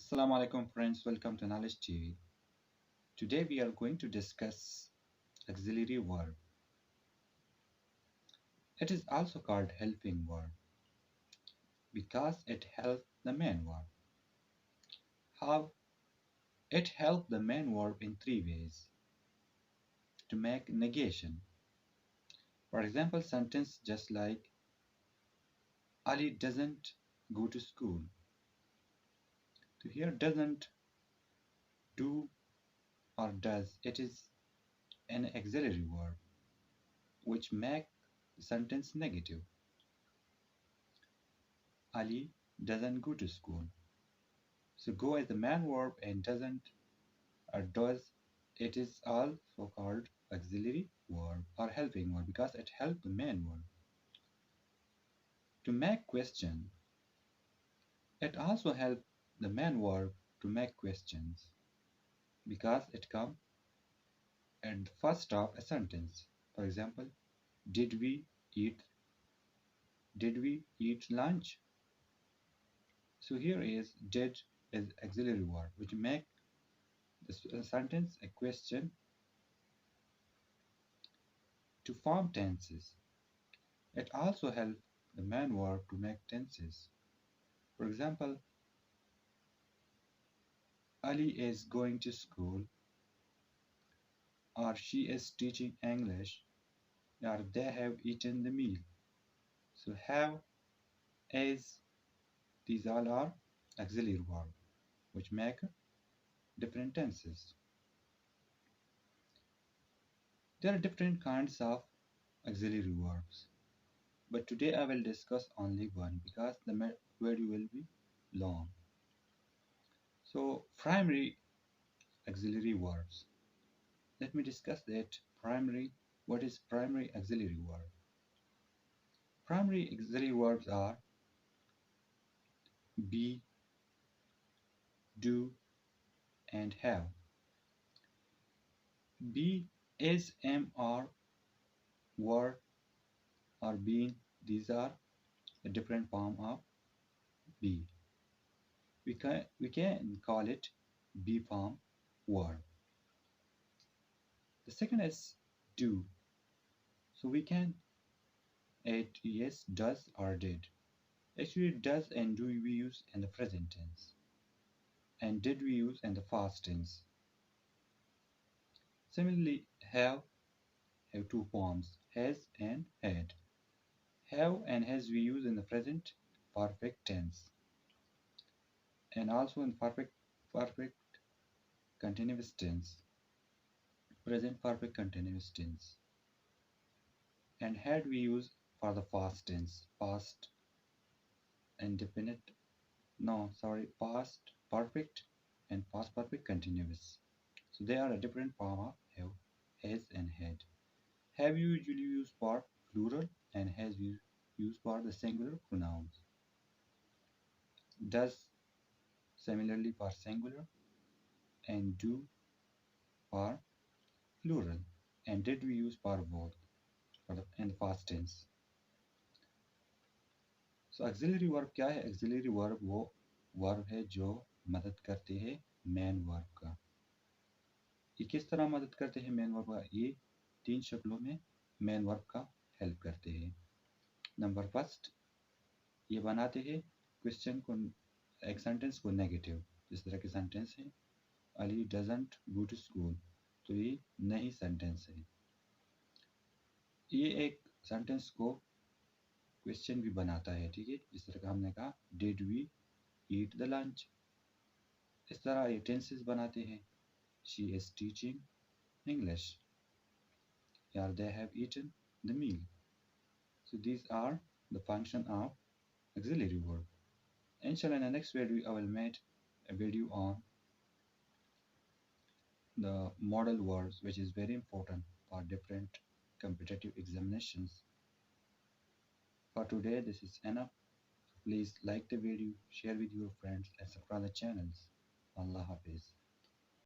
Assalamu alaikum friends, welcome to Knowledge TV. Today we are going to discuss auxiliary verb. It is also called helping verb because it helps the main verb. How? It helps the main verb in three ways. To make negation. For example, sentence just like Ali doesn't go to school. So here doesn't, do or does, it is an auxiliary verb which make the sentence negative. Ali doesn't go to school. So go is the main verb and doesn't or does, it is also called auxiliary verb or helping verb because it helps the main verb. To make question, it also helps the main verb to make questions because it comes at the first of a sentence. For example, did we eat did we eat lunch? So here is did is auxiliary verb which make the sentence a question. To form tenses, it also helps the main verb to make tenses. For example, Ali is going to school, or she is teaching English, or they have eaten the meal. So have, is, these all are auxiliary verbs which make different tenses. There are different kinds of auxiliary verbs, but today I will discuss only one because the video will be long. So primary auxiliary verbs. Let me discuss that primary. What is primary auxiliary verb? Primary auxiliary verbs are be, do, and have. Be, is, am, are, were, or been. These are a different form of be. We can call it be form verb. The second is do. So we can add yes, does, or did. Actually, does and do we use in the present tense, and did we use in the past tense. Similarly, have two forms, has and had. Have and has we use in the present perfect tense and also in perfect continuous tense, present perfect continuous tense. And had we use for the past tense, past indefinite, no, sorry, past perfect and past perfect continuous. So they are a different form of have, has and had. Have you usually used for plural and has used for the singular pronouns. Does similarly for singular and do for plural and did we use for both for in the past tense. So auxiliary verb क्या है? Auxiliary verb वो verb है जो मदद करते हैं main verb का. ये किस तरह मदद करते हैं main verb का? ये तीन शक्लों में main verb का help करते हैं. नंबर फर्स्ट, ये बनाते हैं क्वेश्चन को, एक सेंटेंस को नेगेटिव. जिस तरह के सेंटेंस है Ali doesn't go to school, तो ये नहीं सेंटेंस है. ये एक सेंटेंस को क्वेश्चन भी बनाता है, ठीक है. जिस तरह का हमने कहा did we eat the lunch, इस तरह ये टेंसेस बनाते हैं. शी इज टीचिंग इंग्लिश, या they have eaten the meal. So these are the function of auxiliary verb. Inshallah, in the next video I will make a video on the modal verbs, which is very important for different competitive examinations. For today this is enough. Please like the video, share with your friends and subscribe the channels. Allah Hafiz.